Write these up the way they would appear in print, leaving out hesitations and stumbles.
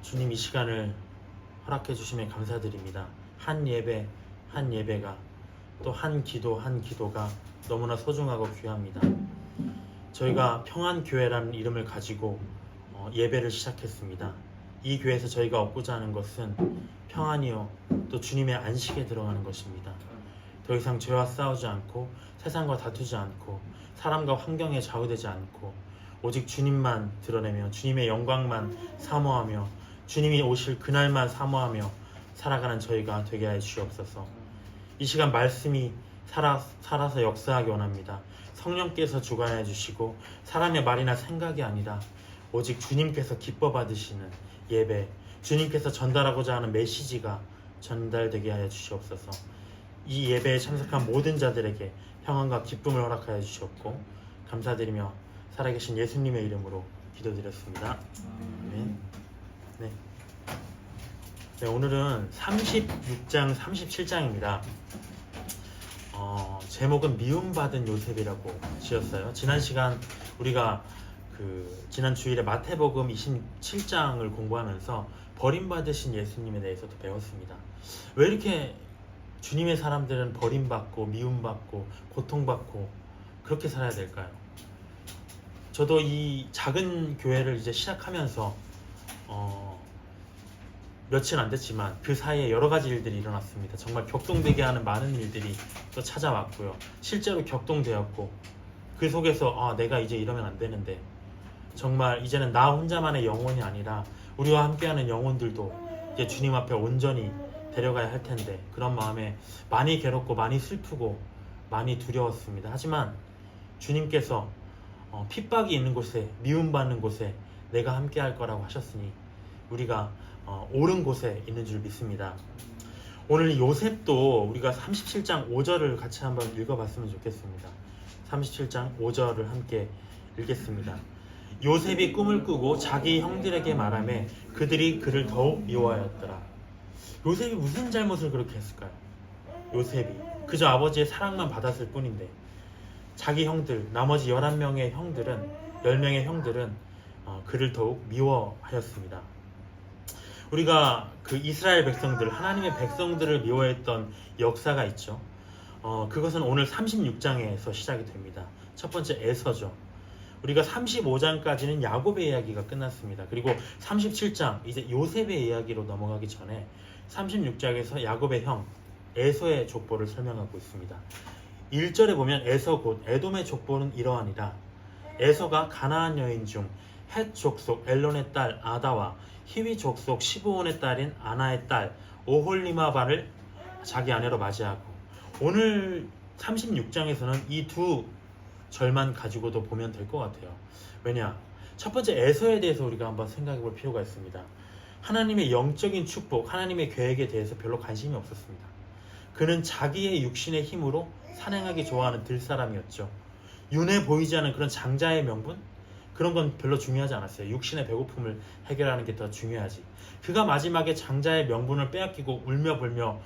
주님 이 시간을 허락해 주심에 감사드립니다. 한 예배 한 예배가 또 한 기도 한 기도가 너무나 소중하고 귀합니다. 저희가 평안교회라는 이름을 가지고 예배를 시작했습니다. 이 교회에서 저희가 얻고자 하는 것은 평안이요 또 주님의 안식에 들어가는 것입니다. 더 이상 죄와 싸우지 않고 세상과 다투지 않고 사람과 환경에 좌우되지 않고 오직 주님만 드러내며 주님의 영광만 사모하며 주님이 오실 그날만 사모하며 살아가는 저희가 되게 하여 주옵소서. 이 시간 말씀이 살아서 역사하기 원합니다. 성령께서 주관해 주시고 사람의 말이나 생각이 아니라 오직 주님께서 기뻐 받으시는 예배, 주님께서 전달하고자 하는 메시지가 전달되게 하여 주시옵소서. 이 예배에 참석한 모든 자들에게 평안과 기쁨을 허락하여 주시옵고 감사드리며 살아계신 예수님의 이름으로 기도드렸습니다. 아멘. 네, 오늘은 36장 37장입니다. 제목은 미움받은 요셉이라고 지었어요. 지난 시간 우리가 지난 주일에 마태복음 27장을 공부하면서 버림받으신 예수님에 대해서도 배웠습니다. 왜 이렇게 주님의 사람들은 버림받고 미움받고 고통받고 그렇게 살아야 될까요? 저도 이 작은 교회를 이제 시작하면서 며칠 안 됐지만 그 사이에 여러 가지 일들이 일어났습니다. 정말 격동되게 하는 많은 일들이 또 찾아왔고요. 실제로 격동되었고 그 속에서 내가 이제 이러면 안 되는데 정말 이제는 나 혼자만의 영혼이 아니라 우리와 함께하는 영혼들도 이제 주님 앞에 온전히 데려가야 할 텐데 그런 마음에 많이 괴롭고 많이 슬프고 많이 두려웠습니다. 하지만 주님께서 핍박이 있는 곳에 미움받는 곳에 내가 함께할 거라고 하셨으니 우리가 옳은 곳에 있는 줄 믿습니다. 오늘 요셉도 우리가 37장 5절을 같이 한번 읽어봤으면 좋겠습니다. 37장 5절을 함께 읽겠습니다. 요셉이 꿈을 꾸고 자기 형들에게 말하며 그들이 그를 더욱 미워하였더라. 요셉이 무슨 잘못을 그렇게 했을까요? 요셉이 그저 아버지의 사랑만 받았을 뿐인데 자기 형들, 나머지 11명의 형들은 10명의 형들은 그를 더욱 미워하였습니다. 우리가 그 이스라엘 백성들, 하나님의 백성들을 미워했던 역사가 있죠. 그것은 오늘 36장에서 시작이 됩니다. 첫 번째 에서죠. 우리가 35장까지는 야곱의 이야기가 끝났습니다. 그리고 37장 이제 요셉의 이야기로 넘어가기 전에 36장에서 야곱의 형 에서의 족보를 설명하고 있습니다. 1절에 보면 에서 곧 에돔의 족보는 이러하니라. 에서가 가나안 여인 중 헷 족속 엘론의 딸 아다와 히위 족속 시브온의 딸인 아나의 딸 오홀리마바를 자기 아내로 맞이하고 오늘 36장에서는 이 두 절만 가지고도 보면 될 것 같아요. 왜냐? 첫 번째 에서에 대해서 우리가 한번 생각해 볼 필요가 있습니다. 하나님의 영적인 축복, 하나님의 계획에 대해서 별로 관심이 없었습니다. 그는 자기의 육신의 힘으로 산행하기 좋아하는 들사람이었죠. 눈에 보이지 않는 그런 장자의 명분? 그런 건 별로 중요하지 않았어요. 육신의 배고픔을 해결하는 게 더 중요하지. 그가 마지막에 장자의 명분을 빼앗기고 울며불며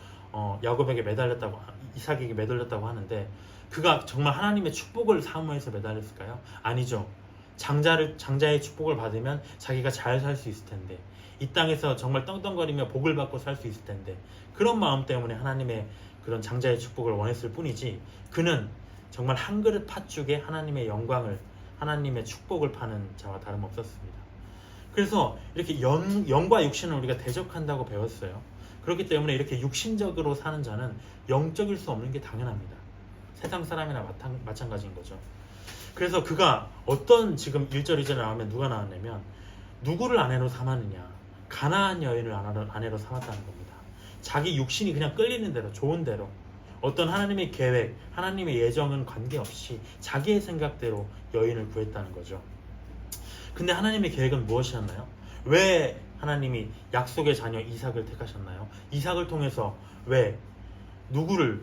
야곱에게 매달렸다고, 이삭에게 매달렸다고 하는데 그가 정말 하나님의 축복을 사모해서 매달렸을까요? 아니죠. 장자의 축복을 받으면 자기가 잘 살 수 있을 텐데 이 땅에서 정말 떵떵거리며 복을 받고 살 수 있을 텐데 그런 마음 때문에 하나님의 그런 장자의 축복을 원했을 뿐이지 그는 정말 한 그릇 팥죽에 하나님의 영광을 하나님의 축복을 파는 자와 다름없었습니다. 그래서 이렇게 영과 육신을 우리가 대적한다고 배웠어요. 그렇기 때문에 이렇게 육신적으로 사는 자는 영적일 수 없는 게 당연합니다. 세상 사람이나 마찬가지인 거죠. 그래서 그가 어떤 지금 1절 2절에 나오면 누가 나왔냐면 누구를 아내로 삼았느냐? 가나안 여인을 아내로 삼았다는 겁니다. 자기 육신이 그냥 끌리는 대로 좋은 대로 어떤 하나님의 계획, 하나님의 예정은 관계없이 자기의 생각대로 여인을 구했다는 거죠. 근데 하나님의 계획은 무엇이었나요? 왜 하나님이 약속의 자녀 이삭을 택하셨나요? 이삭을 통해서 왜 누구를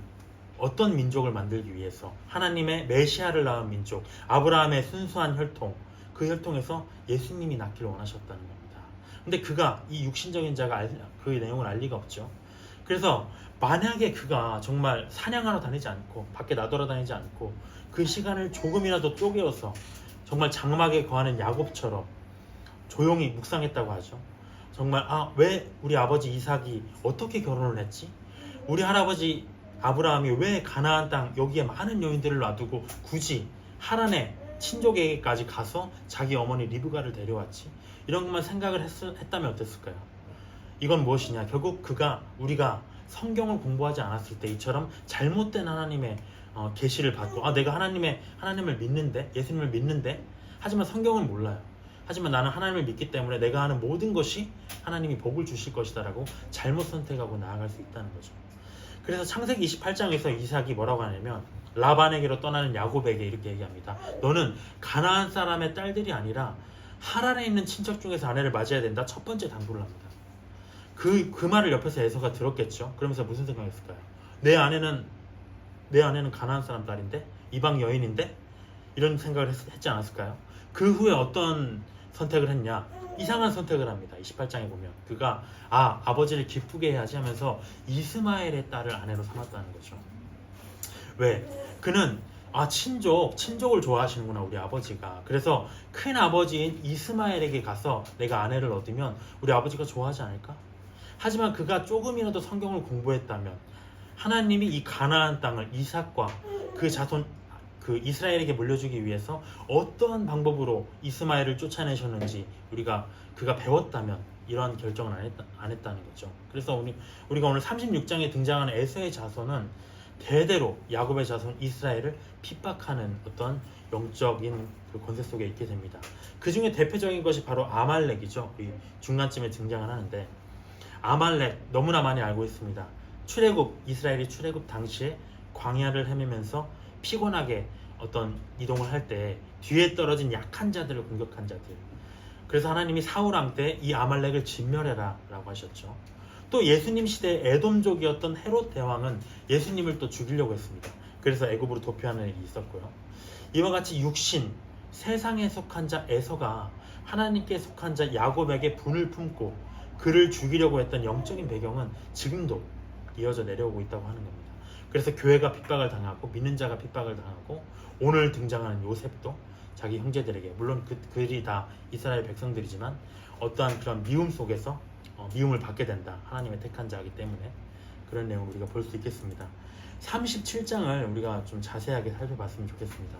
어떤 민족을 만들기 위해서 하나님의 메시아를 낳은 민족, 아브라함의 순수한 혈통, 그 혈통에서 예수님이 낳기를 원하셨다는 겁니다. 근데 그가 이 육신적인 자가 그 내용을 알 리가 없죠. 그래서 만약에 그가 정말 사냥하러 다니지 않고 밖에 나돌아다니지 않고 그 시간을 조금이라도 쪼개어서 정말 장막에 거하는 야곱처럼 조용히 묵상했다고 하죠. 정말 왜 우리 아버지 이삭이 어떻게 결혼을 했지? 우리 할아버지 아브라함이 왜 가나안 땅 여기에 많은 여인들을 놔두고 굳이 하란의 친족에게까지 가서 자기 어머니 리브가를 데려왔지? 이런 것만 생각을 했다면 어땠을까요? 이건 무엇이냐? 결국 우리가 성경을 공부하지 않았을 때 이처럼 잘못된 하나님의 계시를 받고 내가 하나님을 믿는데, 예수님을 믿는데, 하지만 성경을 몰라요. 하지만 나는 하나님을 믿기 때문에 내가 하는 모든 것이 하나님이 복을 주실 것이다 라고 잘못 선택하고 나아갈 수 있다는 거죠. 그래서 창세기 28장에서 이삭이 뭐라고 하냐면 라반에게로 떠나는 야곱에게 이렇게 얘기합니다. 너는 가나안 사람의 딸들이 아니라 하란에 있는 친척 중에서 아내를 맞이해야 된다. 첫 번째 당부를 합니다. 그 말을 옆에서 에서가 들었겠죠. 그러면서 무슨 생각했을까요? 내 아내는 가나안 사람 딸인데, 이방 여인인데, 이런 생각을 했지 않았을까요? 그 후에 어떤 선택을 했냐? 이상한 선택을 합니다. 28장에 보면 그가 아버지를 기쁘게 해야지 하면서 이스마엘의 딸을 아내로 삼았다는 거죠. 왜? 그는 친족을 좋아하시는구나 우리 아버지가. 그래서 큰 아버지인 이스마엘에게 가서 내가 아내를 얻으면 우리 아버지가 좋아하지 않을까? 하지만 그가 조금이라도 성경을 공부했다면 하나님이 이 가나안 땅을 이삭과 그 자손 이스라엘에게 물려주기 위해서 어떠한 방법으로 이스마엘을 쫓아내셨는지 그가 배웠다면 이러한 결정을 안 했다는 거죠. 그래서 우리가 오늘 36장에 등장하는 에서의 자손은 대대로 야곱의 자손 이스라엘을 핍박하는 어떤 영적인 그 권세 속에 있게 됩니다. 그 중에 대표적인 것이 바로 아말렉이죠. 중간쯤에 등장을 하는데, 아말렉 너무나 많이 알고 있습니다. 이스라엘이 출애굽 당시에 광야를 헤매면서 피곤하게 어떤 이동을 할 때 뒤에 떨어진 약한 자들을 공격한 자들. 그래서 하나님이 사울 왕 때 이 아말렉을 진멸해라 라고 하셨죠. 또 예수님 시대의 에돔족이었던 헤롯 대왕은 예수님을 또 죽이려고 했습니다. 그래서 애굽으로 도피하는 일이 있었고요. 이와 같이 육신, 세상에 속한 자 에서가 하나님께 속한 자 야곱에게 분을 품고 그를 죽이려고 했던 영적인 배경은 지금도 이어져 내려오고 있다고 하는 겁니다. 그래서 교회가 핍박을 당하고 믿는 자가 핍박을 당하고 오늘 등장하는 요셉도 자기 형제들에게, 물론 그들이 다 이스라엘 백성들이지만 어떠한 그런 미움 속에서 미움을 받게 된다. 하나님의 택한 자이기 때문에 그런 내용을 우리가 볼 수 있겠습니다. 37장을 우리가 좀 자세하게 살펴봤으면 좋겠습니다.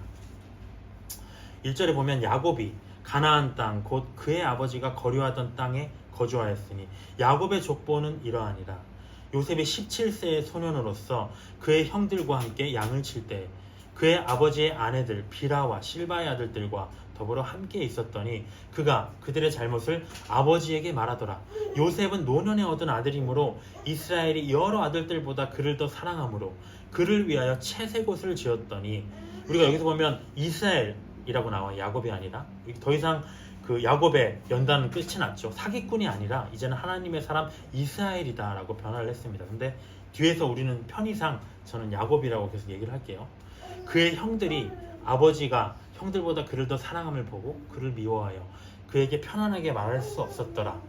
1절에 보면 야곱이 가나안 땅 곧 그의 아버지가 거류하던 땅에 거주하였으니 야곱의 족보는 이러하니라. 요셉이 17세의 소년으로서 그의 형들과 함께 양을 칠 때 그의 아버지의 아내들 비라와 실바의 아들들과 더불어 함께 있었더니 그가 그들의 잘못을 아버지에게 말하더라. 요셉은 노년에 얻은 아들이므로 이스라엘이 여러 아들들보다 그를 더 사랑하므로 그를 위하여 채색옷을 지었더니, 우리가 여기서 보면 이스라엘이라고 나와, 야곱이 아니라. 더 이상 그 야곱의 연단은 끝이 났죠. 사기꾼이 아니라 이제는 하나님의 사람 이스라엘이다 라고 변화를 했습니다. 근데 뒤에서 우리는 편의상 저는 야곱이라고 계속 얘기를 할게요. 그의 형들이 아버지가 형들보다 그를 더 사랑함을 보고 그를 미워하여 그에게 편안하게 말할 수 없었더라.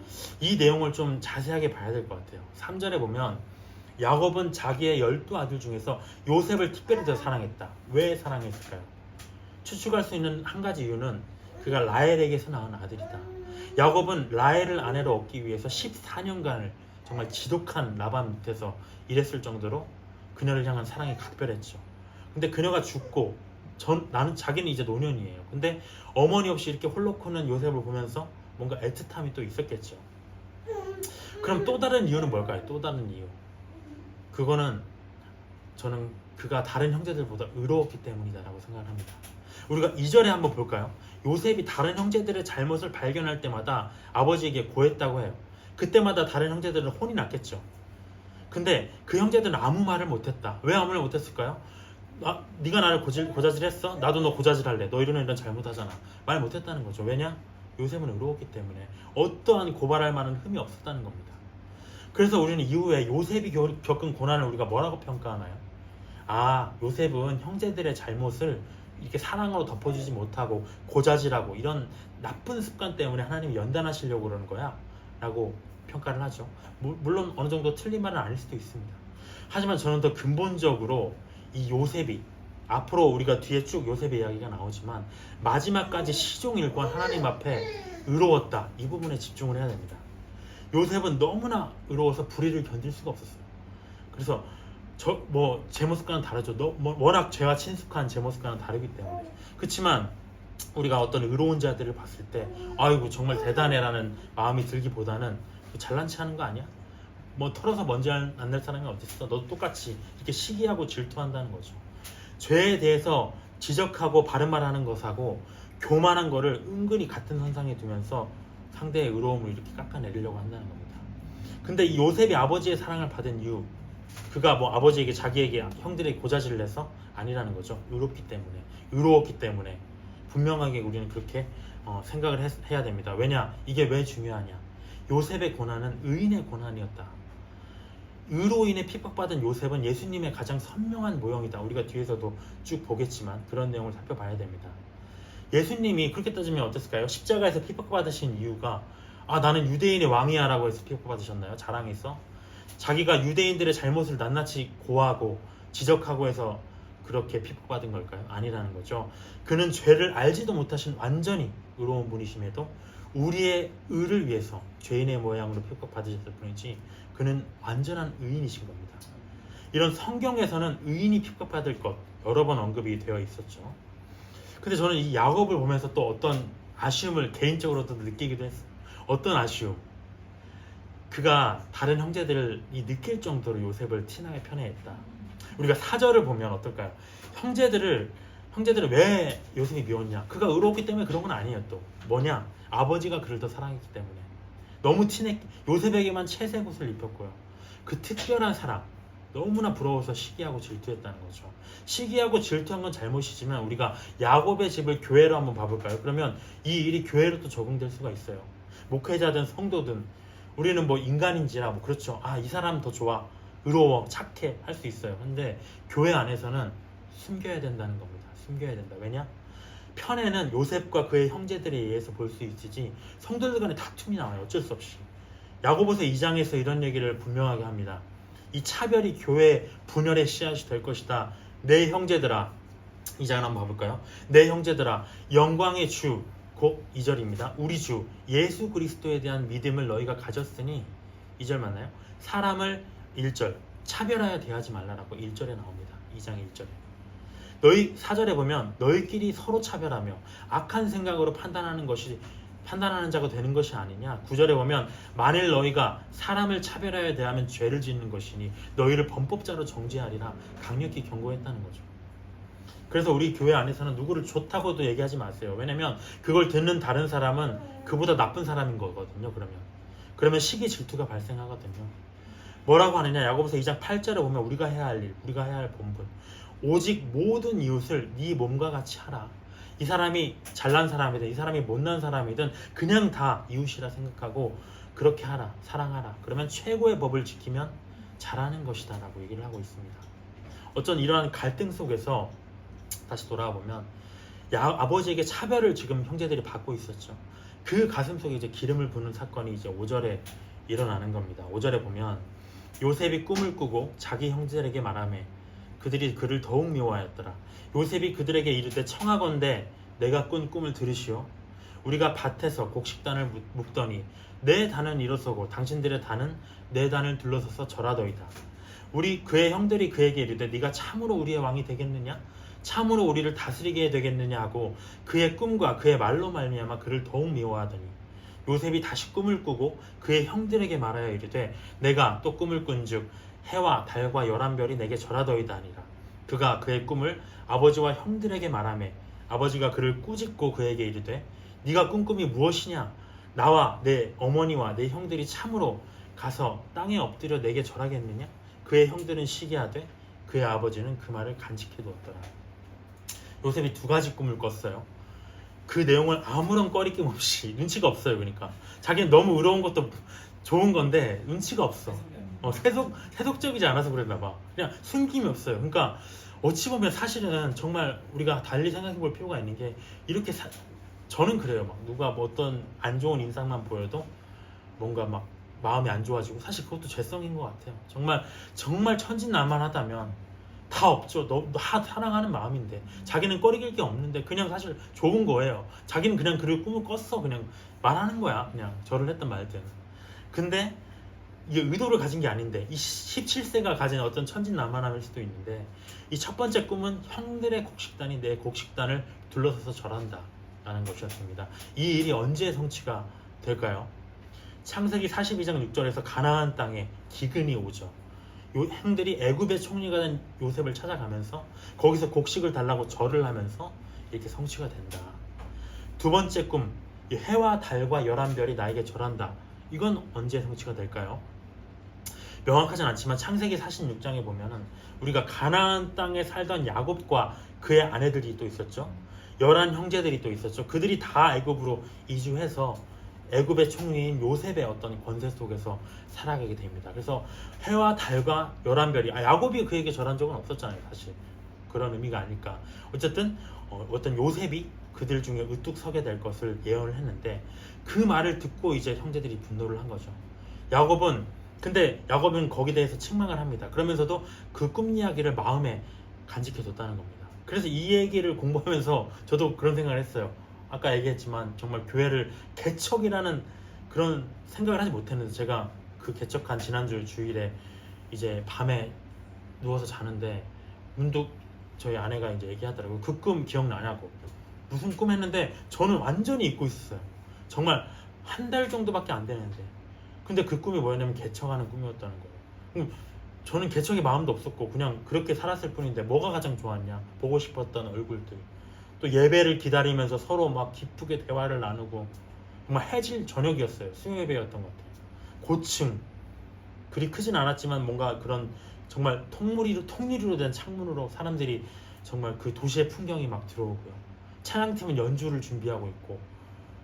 이 내용을 좀 자세하게 봐야 될 것 같아요. 3절에 보면 야곱은 자기의 12아들 중에서 요셉을 특별히 더 사랑했다. 왜 사랑했을까요? 추측할 수 있는 한 가지 이유는 그가 라헬에게서 낳은 아들이다. 야곱은 라헬을 아내로 얻기 위해서 14년간을 정말 지독한 라반 밑에서 일했을 정도로 그녀를 향한 사랑이 각별했죠. 근데 그녀가 죽고 자기는 이제 노년이에요. 근데 어머니 없이 이렇게 홀로 크는 요셉을 보면서 뭔가 애틋함이 또 있었겠죠. 그럼 또 다른 이유는 뭘까요? 또 다른 이유. 그거는 저는 그가 다른 형제들보다 의로웠기 때문이다라고 생각을 합니다. 우리가 2절에 한번 볼까요? 요셉이 다른 형제들의 잘못을 발견할 때마다 아버지에게 고했다고 해요. 그때마다 다른 형제들은 혼이 났겠죠. 근데 그 형제들은 아무 말을 못했다. 왜 아무 말 못했을까요? 네가 나를 고자질했어? 나도 너 고자질할래. 너 이런 잘못하잖아. 말 못했다는 거죠. 왜냐? 요셉은 의로웠기 때문에 어떠한 고발할 만한 흠이 없었다는 겁니다. 그래서 우리는 이후에 요셉이 겪은 고난을 우리가 뭐라고 평가하나요? 요셉은 형제들의 잘못을 이렇게 사랑으로 덮어주지 못하고 고자질하고 이런 나쁜 습관 때문에 하나님이 연단하시려고 그러는 거야 라고 평가를 하죠. 물론 어느 정도 틀린 말은 아닐 수도 있습니다. 하지만 저는 더 근본적으로 이 요셉이, 앞으로 우리가 뒤에 쭉 요셉의 이야기가 나오지만 마지막까지 시종일관 하나님 앞에 의로웠다, 이 부분에 집중을 해야 됩니다. 요셉은 너무나 의로워서 불의를 견딜 수가 없었어요. 그래서 제 모습과는 다르죠. 워낙 죄와 친숙한 제 모습과는 다르기 때문에. 그렇지만 우리가 어떤 의로운 자들을 봤을 때 아이고 정말 대단해라는 마음이 들기보다는 잘난 체 하는 거 아니야? 뭐 털어서 먼지 안 날 사람이 어딨어? 너도 똑같이 이렇게 시기하고 질투한다는 거죠. 죄에 대해서 지적하고 바른 말하는 것하고 교만한 거를 은근히 같은 선상에 두면서 상대의 의로움을 이렇게 깎아내리려고 한다는 겁니다. 근데 이 요셉이 아버지의 사랑을 받은 이유, 그가 뭐 아버지에게 자기에게 형들에게 고자질을 해서 아니라는 거죠. 의로웠기 때문에 분명하게 우리는 그렇게 생각을 해야 됩니다. 왜냐? 이게 왜 중요하냐? 요셉의 고난은 의인의 고난이었다. 의로 인해 핍박받은 요셉은 예수님의 가장 선명한 모형이다. 우리가 뒤에서도 쭉 보겠지만 그런 내용을 살펴봐야 됩니다. 예수님이 그렇게 따지면 어땠을까요? 십자가에서 핍박받으신 이유가 나는 유대인의 왕이야 라고 해서 핍박받으셨나요? 자랑해서? 자기가 유대인들의 잘못을 낱낱이 고하고 지적하고 해서 그렇게 핍박받은 걸까요? 아니라는 거죠. 그는 죄를 알지도 못하신 완전히 의로운 분이심에도 우리의 의를 위해서 죄인의 모양으로 핍박받으셨을 뿐이지 그는 완전한 의인이신 겁니다. 이런 성경에서는 의인이 핍박받을 것 여러 번 언급이 되어 있었죠. 근데 저는 이 야곱을 보면서 또 어떤 아쉬움을 개인적으로도 느끼기도 했어요. 어떤 아쉬움? 그가 다른 형제들이 느낄 정도로 요셉을 티나게 편애했다. 우리가 사절을 보면 어떨까요? 형제들을 왜 요셉이 미웠냐? 그가 의로웠기 때문에 그런 건 아니에요. 또 뭐냐? 아버지가 그를 더 사랑했기 때문에. 너무 요셉에게만 채색 옷을 입혔고요. 그 특별한 사랑, 너무나 부러워서 시기하고 질투했다는 거죠. 시기하고 질투한 건 잘못이지만 우리가 야곱의 집을 교회로 한번 봐볼까요? 그러면 이 일이 교회로 또 적용될 수가 있어요. 목회자든 성도든 우리는 뭐 인간인지라 뭐 그렇죠. 이 사람 더 좋아, 의로워, 착해 할 수 있어요. 근데 교회 안에서는 숨겨야 된다는 겁니다. 숨겨야 된다. 왜냐? 편에는 요셉과 그의 형제들에 의해서 볼 수 있지 성도들 간에 다툼이 나와요. 어쩔 수 없이. 야고보서 2장에서 이런 얘기를 분명하게 합니다. 이 차별이 교회 분열의 씨앗이 될 것이다. 내 형제들아, 2장 한번 봐볼까요? 내 형제들아, 영광의 주, 곧 2절입니다. 우리 주 예수 그리스도에 대한 믿음을 너희가 가졌으니 2절 맞나요? 사람을 1절 차별하여 대하지 말라라고 1절에 나옵니다. 2장 1절에. 너희 4절에 보면 너희끼리 서로 차별하며 악한 생각으로 판단하는 자가 되는 것이 아니냐. 9절에 보면 만일 너희가 사람을 차별하여 대하면 죄를 짓는 것이니 너희를 범법자로 정죄하리라 강력히 경고했다는 거죠. 그래서 우리 교회 안에서는 누구를 좋다고도 얘기하지 마세요. 왜냐면 그걸 듣는 다른 사람은 그보다 나쁜 사람인 거거든요. 그러면 시기 질투가 발생하거든요. 뭐라고 하느냐? 야고보서 2장 8절에 보면 우리가 해야 할 일, 우리가 해야 할 본분, 오직 모든 이웃을 네 몸과 같이 하라. 이 사람이 잘난 사람이든 이 사람이 못난 사람이든 그냥 다 이웃이라 생각하고 그렇게 하라. 사랑하라. 그러면 최고의 법을 지키면 잘하는 것이다 라고 얘기를 하고 있습니다. 어쩐 이러한 갈등 속에서 다시 돌아와 보면 아버지에게 차별을 지금 형제들이 받고 있었죠. 그 가슴 속에 이제 기름을 부는 사건이 이제 5절에 일어나는 겁니다. 5절에 보면 요셉이 꿈을 꾸고 자기 형제들에게 말하매 그들이 그를 더욱 미워하였더라. 요셉이 그들에게 이르되 청하건대 내가 꾼 꿈을 들으시오. 우리가 밭에서 곡식단을 묶더니 내 단은 일어서고 당신들의 단은 내 단을 둘러서서 절하더이다. 그의 형들이 그에게 이르되 네가 참으로 우리의 왕이 되겠느냐? 참으로 우리를 다스리게 되겠느냐 하고 그의 꿈과 그의 말로 말미암아 그를 더욱 미워하더니 요셉이 다시 꿈을 꾸고 그의 형들에게 말하여 이르되 내가 또 꿈을 꾼즉 해와 달과 11별이 내게 절하더이다 하니라. 그가 그의 꿈을 아버지와 형들에게 말하매 아버지가 그를 꾸짖고 그에게 이르되 네가 꾼 꿈이 무엇이냐? 나와 내 어머니와 내 형들이 참으로 가서 땅에 엎드려 내게 절하겠느냐? 그의 형들은 시기하되 그의 아버지는 그 말을 간직해 두었더라. 요셉이 2가지 꿈을 꿨어요. 그 내용을 아무런 꺼리낌 없이, 눈치가 없어요. 그러니까 자기는 너무 의로운 것도 좋은 건데 눈치가 없어. 세속적이지 않아서 그랬나 봐. 그냥 숨김이 없어요. 그러니까 어찌 보면 사실은 정말 우리가 달리 생각해 볼 필요가 있는 게 이렇게 저는 그래요. 막 누가 뭐 어떤 안 좋은 인상만 보여도 뭔가 막 마음이 안 좋아지고, 사실 그것도 죄성인 것 같아요. 정말 천진난만하다면 다 없죠. 사랑하는 마음인데 자기는 꺼리길 게 없는데 그냥 사실 좋은 거예요. 자기는 그냥 그를 꿈을 꿨어. 그냥 말하는 거야. 그냥 절을 했든 말든. 근데 이게 의도를 가진 게 아닌데 이 17세가 가진 어떤 천진난만함일 수도 있는데 이 첫 번째 꿈은 형들의 곡식단이 내 곡식단을 둘러서서 절한다 라는 것이었습니다. 이 일이 언제 성취가 될까요? 창세기 42장 6절에서 가나안 땅에 기근이 오죠. 형들이 애굽의 총리가 된 요셉을 찾아가면서 거기서 곡식을 달라고 절을 하면서 이렇게 성취가 된다. 두 번째 꿈, 이 해와 달과 11별이 나에게 절한다. 이건 언제 성취가 될까요? 명확하진 않지만 창세기 46장에 보면은 우리가 가나안 땅에 살던 야곱과 그의 아내들이 또 있었죠. 11형제들이 또 있었죠. 그들이 다 애굽으로 이주해서 애굽의 총리인 요셉의 어떤 권세 속에서 살아가게 됩니다. 그래서 해와 달과 11별이 야곱이 그에게 절한 적은 없었잖아요. 사실 그런 의미가 아닐까. 어쨌든 어떤 요셉이 그들 중에 으뚝 서게 될 것을 예언을 했는데 그 말을 듣고 이제 형제들이 분노를 한 거죠. 근데 야곱은 거기에 대해서 책망을 합니다. 그러면서도 그 꿈 이야기를 마음에 간직해뒀다는 겁니다. 그래서 이 얘기를 공부하면서 저도 그런 생각을 했어요. 아까 얘기했지만 정말 교회를 개척이라는 그런 생각을 하지 못했는데 제가 그 개척한 지난주 주일에 이제 밤에 누워서 자는데 문득 저희 아내가 이제 얘기하더라고요. 그 꿈 기억나냐고. 무슨 꿈 했는데 저는 완전히 잊고 있었어요. 정말 한 달 정도밖에 안 되는데. 근데 그 꿈이 뭐였냐면 개척하는 꿈이었다는 거예요. 저는 개척의 마음도 없었고 그냥 그렇게 살았을 뿐인데 뭐가 가장 좋았냐? 보고 싶었던 얼굴들. 또 예배를 기다리면서 서로 막 기쁘게 대화를 나누고 정말 해질 저녁이었어요. 수요예배였던 것 같아요. 고층 그리 크진 않았지만 뭔가 그런 정말 통유리로 된 창문으로 사람들이 정말 그 도시의 풍경이 막 들어오고요. 찬양팀은 연주를 준비하고 있고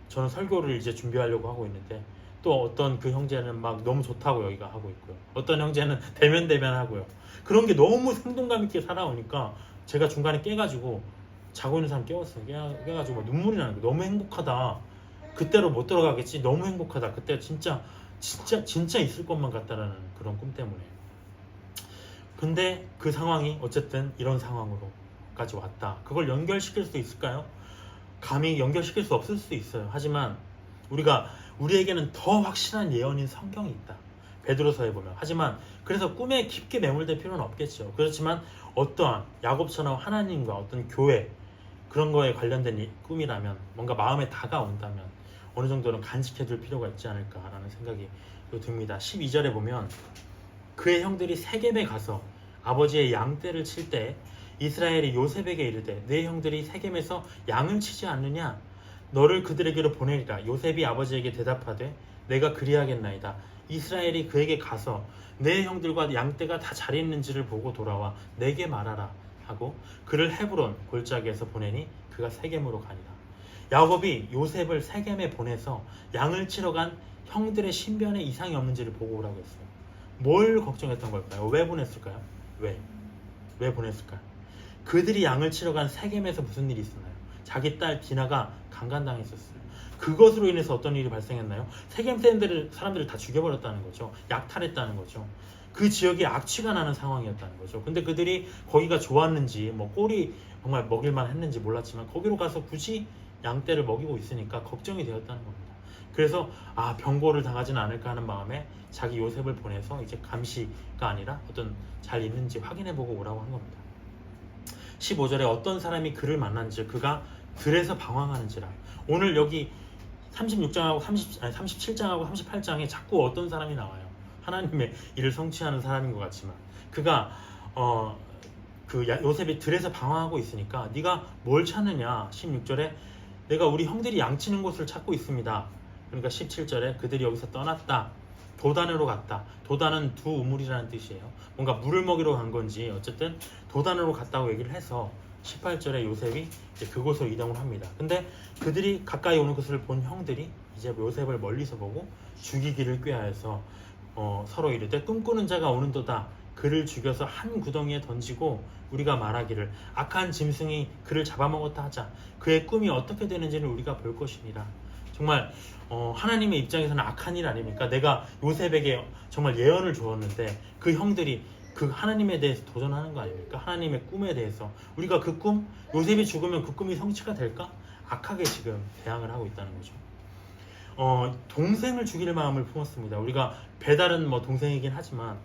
저는 설교를 이제 준비하려고 하고 있는데 또 어떤 그 형제는 막 너무 좋다고 여기가 하고 있고요. 어떤 형제는 대면 하고요. 그런 게 너무 생동감 있게 살아오니까 제가 중간에 깨가지고 자고 있는 사람 깨웠어요. 깨가지고 막 눈물이 나는 거예요. 너무 행복하다. 그때로 못 돌아가겠지. 너무 행복하다. 그때 진짜 있을 것만 같다라는 그런 꿈 때문에. 근데 그 상황이 어쨌든 이런 상황으로까지 왔다. 그걸 연결시킬 수 있을까요? 감히 연결시킬 수 없을 수도 있어요. 하지만 우리에게는 더 확실한 예언인 성경이 있다. 베드로서에 보면. 하지만 그래서 꿈에 깊게 매몰될 필요는 없겠죠. 그렇지만 어떠한 야곱처럼 하나님과 어떤 교회 그런 거에 관련된 꿈이라면 뭔가 마음에 다가온다면 어느 정도는 간직해둘 필요가 있지 않을까라는 생각이 듭니다. 12절에 보면 그의 형들이 세겜에 가서 아버지의 양떼를 칠 때 이스라엘이 요셉에게 이르되 내 형들이 세겜에서 양을 치지 않느냐 너를 그들에게로 보내리라. 요셉이 아버지에게 대답하되 내가 그리하겠나이다. 이스라엘이 그에게 가서 내 형들과 양떼가 다 잘 있는지를 보고 돌아와 내게 말하라 하고 그를 헤브론 골짜기에서 보내니 그가 세겜으로 가니라. 야곱이 요셉을 세겜에 보내서 양을 치러 간 형들의 신변에 이상이 없는지를 보고 오라고 했어요. 뭘 걱정했던 걸까요? 왜 보냈을까요? 왜 보냈을까요? 그들이 양을 치러 간 세겜에서 무슨 일이 있었나요? 자기 딸 디나가 강간당했었어요. 그것으로 인해서 어떤 일이 발생했나요? 세겜 사람들을 다 죽여버렸다는 거죠. 약탈했다는 거죠. 그 지역에 악취가 나는 상황이었다는 거죠. 근데 그들이 거기가 좋았는지 뭐 꼴이 정말 먹일만 했는지 몰랐지만 거기로 가서 굳이 양떼를 먹이고 있으니까 걱정이 되었다는 겁니다. 그래서 병고를 당하지는 않을까 하는 마음에 자기 요셉을 보내서 이제 감시가 아니라 어떤 잘 있는지 확인해보고 오라고 한 겁니다. 15절에 어떤 사람이 그를 만난지 그가 들에서 방황하는지라. 오늘 여기 36장하고 37장하고 38장에 자꾸 어떤 사람이 나와요. 하나님의 일을 성취하는 사람인 것 같지만 그가 요셉이 들에서 방황하고 있으니까 네가 뭘 찾느냐. 16절에 내가 우리 형들이 양치는 곳을 찾고 있습니다. 그러니까 17절에 그들이 여기서 떠났다. 도단으로 갔다. 도단은 두 우물이라는 뜻이에요. 뭔가 물을 먹이러 간 건지 어쨌든 도단으로 갔다고 얘기를 해서 18절에 요셉이 이제 그곳으로 이동을 합니다. 근데 그들이 가까이 오는 것을 본 형들이 이제 요셉을 멀리서 보고 죽이기를 꾀하여서 서로 이르되 꿈꾸는 자가 오는도다. 그를 죽여서 한 구덩이에 던지고 우리가 말하기를 악한 짐승이 그를 잡아먹었다 하자. 그의 꿈이 어떻게 되는지는 우리가 볼 것이니라. 정말 하나님의 입장에서는 악한 일 아닙니까? 내가 요셉에게 정말 예언을 주었는데 그 형들이 그 하나님에 대해서 도전하는 거 아닙니까? 하나님의 꿈에 대해서 우리가 그 꿈, 요셉이 죽으면 그 꿈이 성취가 될까? 악하게 지금 대항을 하고 있다는 거죠. 동생을 죽일 마음을 품었습니다. 우리가 배달은 뭐 동생이긴 하지만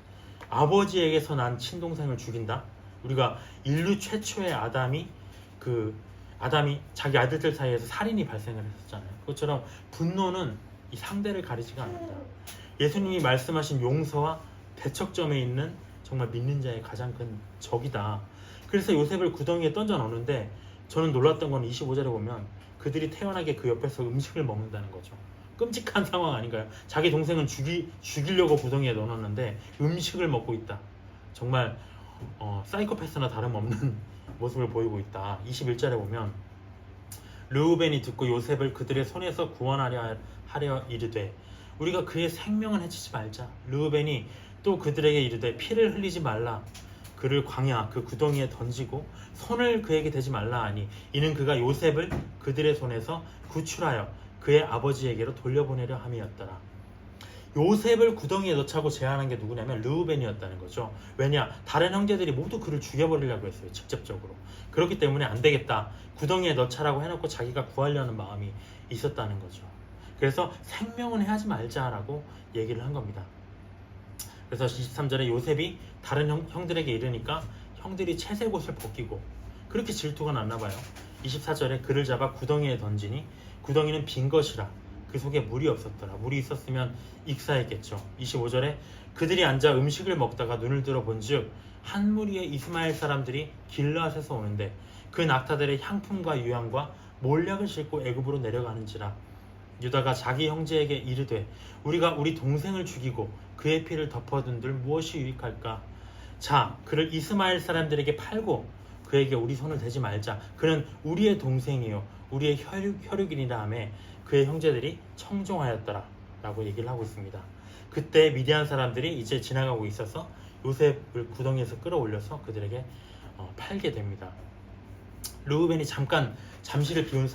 아버지에게서 난 친동생을 죽인다. 우리가 인류 최초의 아담이 자기 아들들 사이에서 살인이 발생을 했었잖아요. 그것처럼 분노는 이 상대를 가리지가 않는다. 예수님이 말씀하신 용서와 대척점에 있는 정말 믿는 자의 가장 큰 적이다. 그래서 요셉을 구덩이에 던져 넣는데 저는 놀랐던 건 25절에 보면 그들이 태연하게 그 옆에서 음식을 먹는다는 거죠. 끔찍한 상황 아닌가요? 자기 동생은 죽이려고 구덩이에 넣어놨는데 음식을 먹고 있다. 정말 사이코패스나 다름없는 모습을 보이고 있다. 21절에 보면 르우벤이 듣고 요셉을 그들의 손에서 구원하려 이르되 우리가 그의 생명을 해치지 말자. 르우벤이 또 그들에게 이르되 피를 흘리지 말라. 그를 광야 그 구덩이에 던지고 손을 그에게 대지 말라 하니 이는 그가 요셉을 그들의 손에서 구출하여 그의 아버지에게로 돌려보내려 함이었더라. 요셉을 구덩이에 넣자고 제안한 게 누구냐면 르우벤이었다는 거죠. 왜냐? 다른 형제들이 모두 그를 죽여버리려고 했어요. 직접적으로. 그렇기 때문에 안 되겠다. 구덩이에 넣자라고 해놓고 자기가 구하려는 마음이 있었다는 거죠. 그래서 생명은 해하지 말자라고 얘기를 한 겁니다. 그래서 23절에 요셉이 다른 형들에게 이르니까 형들이 채색 옷을 벗기고 그렇게 질투가 났나 봐요. 24절에 그를 잡아 구덩이에 던지니 구덩이는 빈 것이라 그 속에 물이 없었더라. 물이 있었으면 익사했겠죠. 25절에 그들이 앉아 음식을 먹다가 눈을 들어 본즉 한 무리의 이스마엘 사람들이 길르앗에서 오는데 그 낙타들의 향품과 유향과 몰약을 싣고 애굽으로 내려가는지라. 유다가 자기 형제에게 이르되 우리가 우리 동생을 죽이고 그의 피를 덮어둔들 무엇이 유익할까? 자, 그를 이스마엘 사람들에게 팔고 그에게 우리 손을 대지 말자. 그는 우리의 동생이요 우리의 혈육이니라 하며 그의 형제들이 청종하였더라 라고 얘기를 하고 있습니다. 그때 미디안 사람들이 이제 지나가고 있어서 요셉을 구덩이에서 끌어올려서 그들에게 팔게 됩니다. 르우벤이 자리를 비운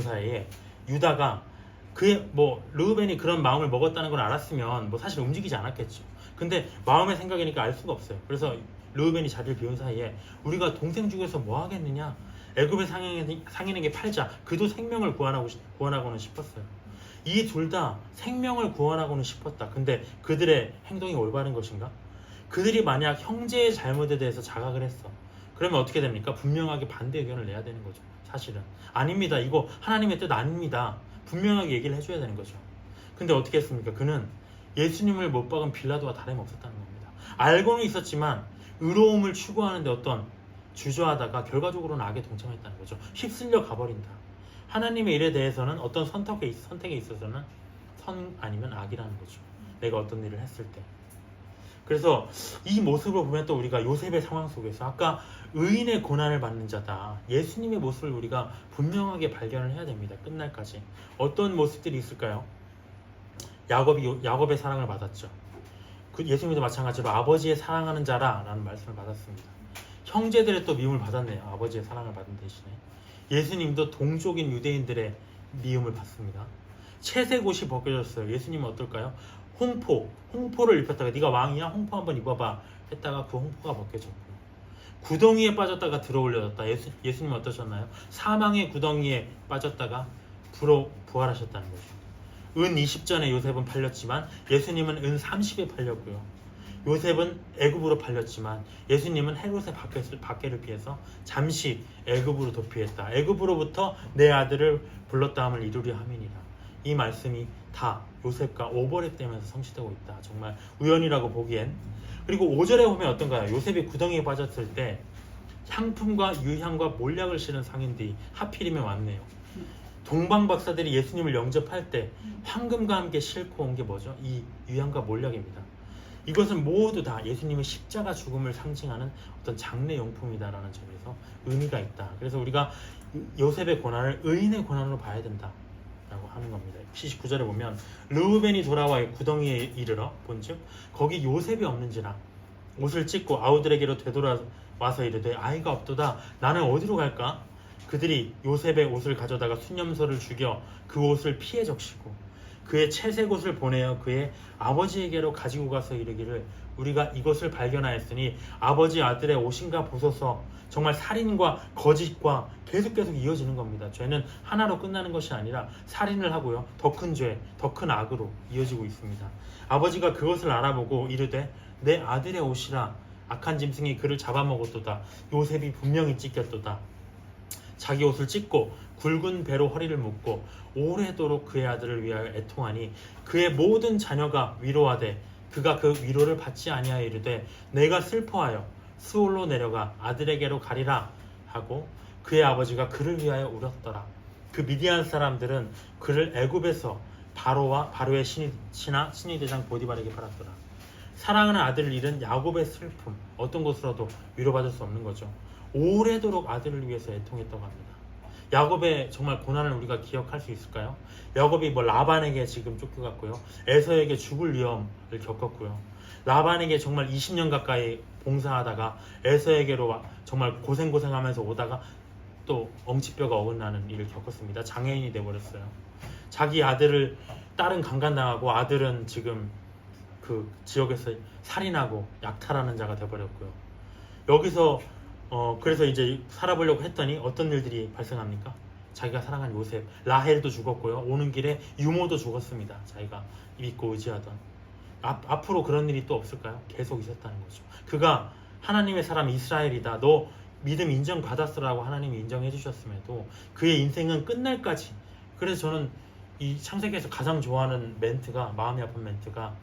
사이에 유다가 르우벤이 그런 마음을 먹었다는 걸 알았으면 사실 움직이지 않았겠죠. 근데 마음의 생각이니까 알 수가 없어요. 그래서 르우벤이 자리를 비운 사이에 우리가 동생 죽여서 뭐 하겠느냐? 애굽의 상인에게 팔자. 그도 생명을 구원하고는 싶었어요. 이 둘 다 생명을 구원하고는 싶었다. 근데 그들의 행동이 올바른 것인가? 그들이 만약 형제의 잘못에 대해서 자각을 했어. 그러면 어떻게 됩니까? 분명하게 반대 의견을 내야 되는 거죠. 사실은 아닙니다. 이거 하나님의 뜻 아닙니다. 분명하게 얘기를 해줘야 되는 거죠. 근데 어떻게 했습니까? 그는 예수님을 못 박은 빌라도와 다름없었다는 겁니다. 알고는 있었지만 의로움을 추구하는데 주저하다가 결과적으로는 악에 동참했다는 거죠. 휩쓸려 가버린다. 하나님의 일에 대해서는 어떤 선택에 있어서는 선 아니면 악이라는 거죠. 내가 어떤 일을 했을 때. 그래서 이 모습을 보면 또 우리가 요셉의 상황 속에서 아까 의인의 고난을 받는 자다. 예수님의 모습을 우리가 분명하게 발견을 해야 됩니다. 끝날까지. 어떤 모습들이 있을까요? 야곱의 사랑을 받았죠. 예수님도 마찬가지로 아버지의 사랑하는 자라라는 말씀을 받았습니다. 형제들의 또 미움을 받았네요. 아버지의 사랑을 받은 대신에. 예수님도 동족인 유대인들의 미움을 받습니다. 채색 옷이 벗겨졌어요. 예수님은 어떨까요? 홍포를 입혔다가 네가 왕이야? 홍포 한번 입어봐 했다가 그 홍포가 벗겨졌고 구덩이에 빠졌다가 들어 올려졌다. 예수님은 어떠셨나요? 사망의 구덩이에 빠졌다가 부활하셨다는 거죠. 은 20전에 요셉은 팔렸지만 예수님은 은 30에 팔렸고요. 요셉은 애굽으로 팔렸지만 예수님은 헤롯의 박해를 피해서 잠시 애굽으로 도피했다. 애굽으로부터 내 아들을 불렀다 함을 이루려 함이니라. 이 말씀이 다 요셉과 오버랩되면서 성취되고 있다. 정말 우연이라고 보기엔. 그리고 5절에 보면 어떤가요? 요셉이 구덩이에 빠졌을 때 향품과 유향과 몰약을 실은 상인들이 하필이면 왔네요. 동방 박사들이 예수님을 영접할 때 황금과 함께 싣고 온 게 뭐죠? 이 유향과 몰약입니다. 이것은 모두 다 예수님의 십자가 죽음을 상징하는 어떤 장례용품이다라는 점에서 의미가 있다. 그래서 우리가 요셉의 고난을 의인의 고난으로 봐야 된다 라고 하는 겁니다. 79절에 보면 르우벤이 돌아와 구덩이에 이르러 본즉 거기 요셉이 없는지라 옷을 찢고 아우들에게로 되돌아와서 이르되 아이가 없도다. 나는 어디로 갈까? 그들이 요셉의 옷을 가져다가 수념소를 죽여 그 옷을 피에 적시고 그의 채색 옷을 보내어 그의 아버지에게로 가지고 가서 이르기를 우리가 이것을 발견하였으니 아버지 아들의 옷인가 보소서. 정말 살인과 거짓과 계속 이어지는 겁니다. 죄는 하나로 끝나는 것이 아니라 살인을 하고요, 더 큰 죄, 더 큰 악으로 이어지고 있습니다. 아버지가 그것을 알아보고 이르되 내 아들의 옷이라. 악한 짐승이 그를 잡아먹었도다. 요셉이 분명히 찢겼도다. 자기 옷을 찢고 굵은 배로 허리를 묶고 오래도록 그의 아들을 위하여 애통하니 그의 모든 자녀가 위로하되 그가 그 위로를 받지 아니하여 이르되 내가 슬퍼하여 수올로 내려가 아들에게로 가리라 하고 그의 아버지가 그를 위하여 울었더라. 그 미디안 사람들은 그를 애굽에서 바로의 신이 대장 보디발에게 팔았더라. 사랑하는 아들을 잃은 야곱의 슬픔, 어떤 것으로도 위로받을 수 없는 거죠. 오래도록 아들을 위해서 애통했다고 합니다. 야곱의 정말 고난을 우리가 기억할 수 있을까요? 야곱이 라반에게 지금 쫓겨갔고요, 에서에게 죽을 위험을 겪었고요, 라반에게 정말 20년 가까이 봉사하다가 에서에게로 정말 고생하면서 오다가 또 엉치뼈가 어긋나는 일을 겪었습니다. 장애인이 돼버렸어요. 자기 딸은 강간당하고 아들은 지금 그 지역에서 살인하고 약탈하는 자가 돼버렸고요. 여기서 그래서 이제 살아보려고 했더니 어떤 일들이 발생합니까? 자기가 사랑한 요셉, 라헬도 죽었고요, 오는 길에 유모도 죽었습니다. 자기가 믿고 의지하던. 앞으로 그런 일이 또 없을까요? 계속 있었다는 거죠. 그가 하나님의 사람 이스라엘이다, 너 믿음 인정받았어라고 하나님이 인정해 주셨음에도 그의 인생은 끝날까지. 그래서 저는 이 창세기에서 가장 좋아하는 멘트가, 마음이 아픈 멘트가,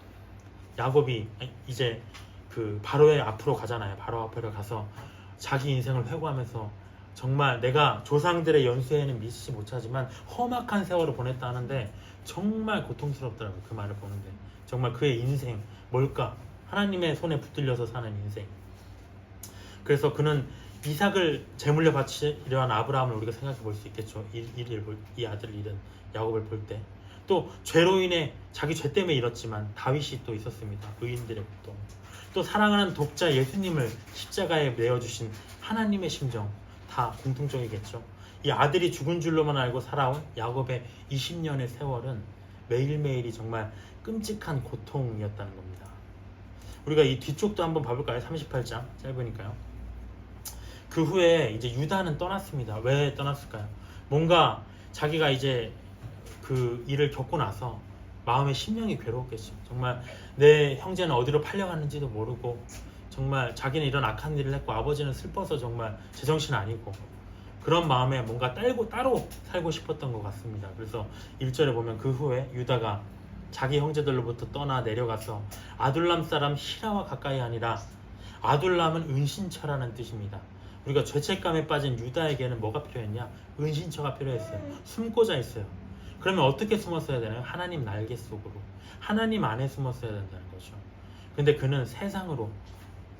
야곱이 이제 그 바로의 앞으로 가잖아요. 바로 앞으로 가서 자기 인생을 회고하면서 정말 내가 조상들의 연수에는 미치지 못하지만 험악한 세월을 보냈다 하는데 정말 고통스럽더라고요. 그 말을 보는데 정말 그의 인생 뭘까? 하나님의 손에 붙들려서 사는 인생. 그래서 그는 이삭을 제물로 바치려 한 아브라함을 우리가 생각해 볼 수 있겠죠. 이 아들을 잃은 야곱을 볼 때. 또 죄로 인해 자기 죄 때문에 잃었지만 다윗이 또 있었습니다. 의인들의 고통. 또 사랑하는 독자 예수님을 십자가에 내어주신 하나님의 심정, 다 공통적이겠죠. 이 아들이 죽은 줄로만 알고 살아온 야곱의 20년의 세월은 매일매일이 정말 끔찍한 고통이었다는 겁니다. 우리가 이 뒤쪽도 한번 봐볼까요? 38장 짧으니까요. 그 후에 이제 유다는 떠났습니다. 왜 떠났을까요? 뭔가 자기가 이제 그 일을 겪고 나서 마음의 심령이 괴로웠겠죠. 정말 내 형제는 어디로 팔려갔는지도 모르고 정말 자기는 이런 악한 일을 했고 아버지는 슬퍼서 정말 제정신 아니고 그런 마음에 뭔가 따로 살고 싶었던 것 같습니다. 그래서 1절에 보면 그 후에 유다가 자기 형제들로부터 떠나 내려가서 아둘람 사람 히라와 가까이 아니라, 아둘람은 은신처라는 뜻입니다. 우리가 죄책감에 빠진 유다에게는 뭐가 필요했냐? 은신처가 필요했어요. 숨고자 했어요. 그러면 어떻게 숨었어야 되나요? 하나님 날개 속으로, 하나님 안에 숨었어야 된다는 거죠. 근데 그는 세상으로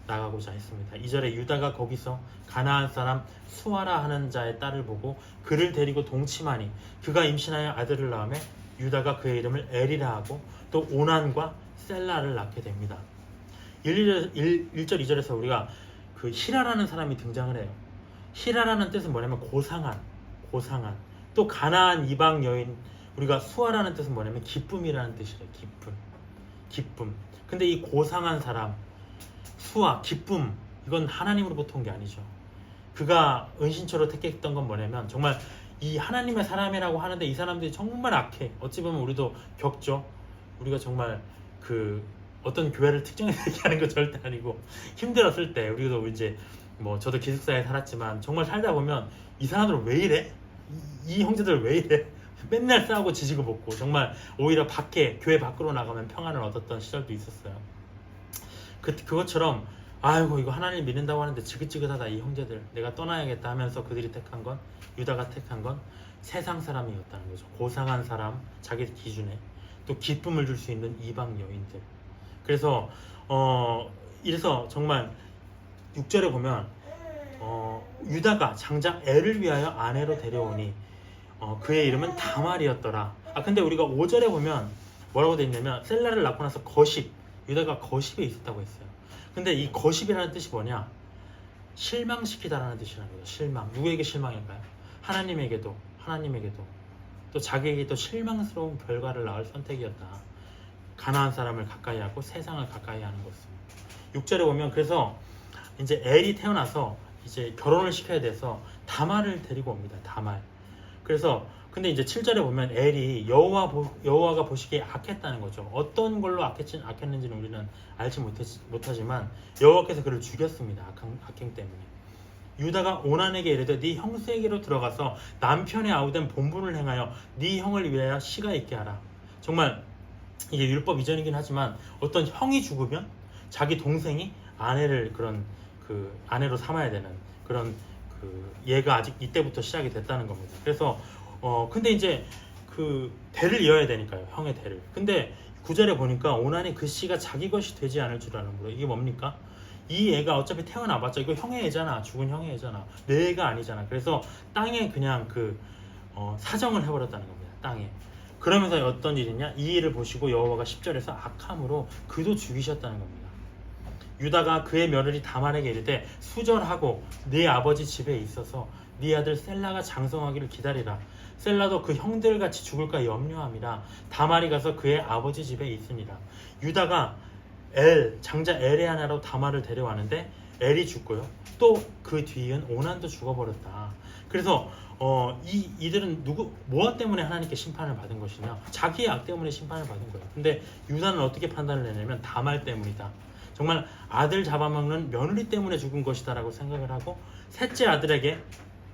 나가고자 했습니다. 2절에 유다가 거기서 가나안 사람 수아라 하는 자의 딸을 보고 그를 데리고 동침하니 그가 임신하여 아들을 낳으며 유다가 그의 이름을 엘이라 하고 또 오난과 셀라를 낳게 됩니다. 1절 2절에서 우리가 그 히라라는 사람이 등장을 해요. 히라라는 뜻은 뭐냐면 고상한. 또 가나안 이방 여인, 우리가 수아라는 뜻은 뭐냐면 기쁨이라는 뜻이래요. 기쁨. 근데 이 고상한 사람, 수아, 기쁨, 이건 하나님으로부터 온 게 아니죠. 그가 은신처로 택했던 건 뭐냐면 정말 이 하나님의 사람이라고 하는데 이 사람들이 정말 악해. 어찌 보면 우리도 겪죠. 우리가 정말 그 어떤 교회를 특정해서 얘기하는 건 절대 아니고 힘들었을 때 우리도 이제 뭐 저도 기숙사에 살았지만 정말 살다 보면 이 사람들은 왜 이래? 이 형제들 왜 이래? 맨날 싸우고 지지고 볶고 정말 오히려 교회 밖으로 나가면 평안을 얻었던 시절도 있었어요. 그것처럼 아이고 이거 하나님 믿는다고 하는데 지긋지긋하다 이 형제들, 내가 떠나야겠다 하면서 그들이 택한 건, 유다가 택한 건 세상 사람이었다는 거죠. 고상한 사람, 자기 기준에 또 기쁨을 줄 수 있는 이방 여인들. 그래서 이래서 정말 6절에 보면 유다가 장작 엘을 위하여 아내로 데려오니 그의 이름은 다말이었더라. 근데 우리가 5절에 보면 뭐라고 되어 있냐면 셀라를 낳고 나서 유다가 거십에 있었다고 했어요. 근데 이 거십이라는 뜻이 뭐냐? 실망시키다라는 뜻이라는 거죠. 실망. 누구에게 실망일까요? 하나님에게도 또 자기에게 또 실망스러운 결과를 낳을 선택이었다. 가나안 사람을 가까이 하고 세상을 가까이 하는 것은. 6절에 보면 그래서 이제 엘이 태어나서 이제 결혼을 시켜야 돼서 다말을 데리고 옵니다. 다말. 그래서 근데 이제 7절에 보면 엘이 여호와가 보시기에 악했다는 거죠. 어떤 걸로 악했는지는 우리는 알지 못하지만 여호와께서 그를 죽였습니다. 악행 때문에. 유다가 오난에게 이르되 네 형수에게로 들어가서 남편의 아우된 본분을 행하여 네 형을 위하여 시가 있게 하라. 정말 이게 율법 이전이긴 하지만 어떤 형이 죽으면 자기 동생이 아내를 그런 그 아내로 삼아야 되는 그런 그 예가 아직 이때부터 시작이 됐다는 겁니다. 그래서 근데 이제 그 대를 이어야 되니까요. 형의 대를. 근데 9절에 보니까 오난이 그 씨가 자기 것이 되지 않을 줄 아는 거예요. 이게 뭡니까? 이 애가 어차피 태어나봤자 이거 형의 애잖아. 죽은 형의 애잖아. 내 애가 아니잖아. 그래서 땅에 그냥 사정을 해버렸다는 겁니다. 땅에. 그러면서 어떤 일이냐? 이 일을 보시고 여호와가 10절에서 악함으로 그도 죽이셨다는 겁니다. 유다가 그의 며느리 다말에게 이르되 수절하고 네 아버지 집에 있어서 네 아들 셀라가 장성하기를 기다리라. 셀라도 그 형들같이 죽을까 염려함이라. 다말이 가서 그의 아버지 집에 있으니라. 유다가 장자 엘의 하나로 다말을 데려왔는데 엘이 죽고요. 또 그 뒤은 오난도 죽어버렸다. 그래서 이들은 무엇 때문에 하나님께 심판을 받은 것이냐? 자기의 악 때문에 심판을 받은 거예요. 근데 유다는 어떻게 판단을 내냐면 다말 때문이다. 정말 아들 잡아먹는 며느리 때문에 죽은 것이다 라고 생각을 하고 셋째 아들에게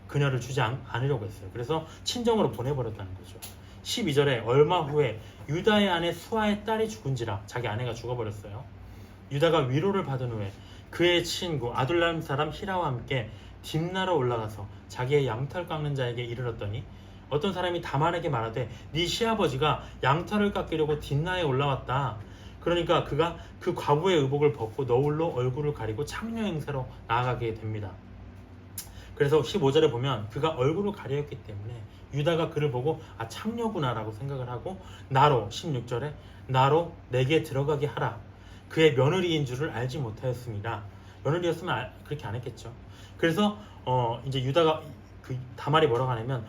그녀를 주지 않으려고 했어요. 그래서 친정으로 보내버렸다는 거죠. 12절에 얼마 후에 유다의 아내 수아의 딸이 죽은지라. 자기 아내가 죽어버렸어요. 유다가 위로를 받은 후에 그의 친구 아둘람 사람 히라와 함께 딥나로 올라가서 자기의 양털 깎는 자에게 이르렀더니 어떤 사람이 다말에게 말하되 네 시아버지가 양털을 깎으려고 딥나에 올라왔다. 그러니까 그가 그 과부의 의복을 벗고 너울로 얼굴을 가리고 창녀 행세로 나아가게 됩니다. 그래서 15절에 보면 그가 얼굴을 가렸기 때문에 유다가 그를 보고 창녀구나 라고 생각을 하고 나로 16절에 나로 내게 들어가게 하라. 그의 며느리인 줄을 알지 못하였습니다. 며느리였으면 그렇게 안 했겠죠. 그래서 이제 유다가 그 다말이 뭐라고 하냐면